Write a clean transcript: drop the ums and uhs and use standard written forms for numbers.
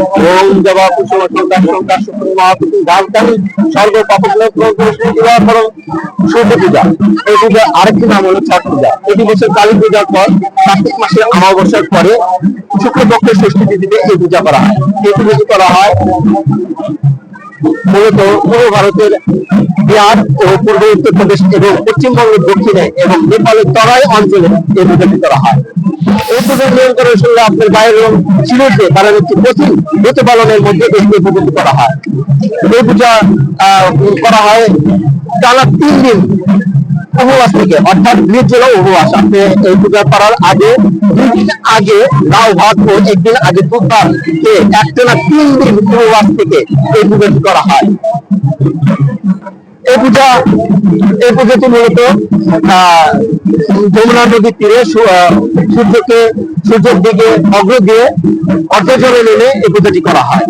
ওম জবা কুসুম সংকার শুক্র মহাপুতি গালকানি সর্ব পাপগ্রহ সূর্য পূজা। এই পূজার আরেকটি নাম হলো ছট পূজা। প্রতি বছর কালী পূজার পর কার্তিক মাসের অমাবস্যার পরে শুক্লপক্ষের ষষ্ঠী তিথিতে এই পূজা করা হয়। এই পূজাটি করা হয় মূলত পূর্ব ভারতের বিহার ও পূর্ব উত্তরপ্রদেশ এবং পশ্চিমবঙ্গের দক্ষিণে এবং নেপালের তরাই অঞ্চলে এই পূজাটি করা হয়। এই পূজার নিয়ম করে শুনলে আপনার গায়ের রং চিরতে কারণ একটি কঠিন ব্রত পালনের মধ্যে এই পূজাটি করা হয়। এই পূজা করা হয় টানা 3 দিন উপবাস থেকে, অর্থাৎ নির্জলা উপবাস। আপনি এই পূজা করার আগে 2 দিন আগে লাউ ভাত ও 1 দিন আগে দুধ ভাত খেয়ে একটানা 3 দিন উপবাস থেকে এই পূজাটি করা হয়। এই পূজাটি মূলত যমুনা নদীর তীরে সূর্যের দিকে অগ্র দিয়ে অর্ধ জলে নেমে এই পূজাটি করা হয়।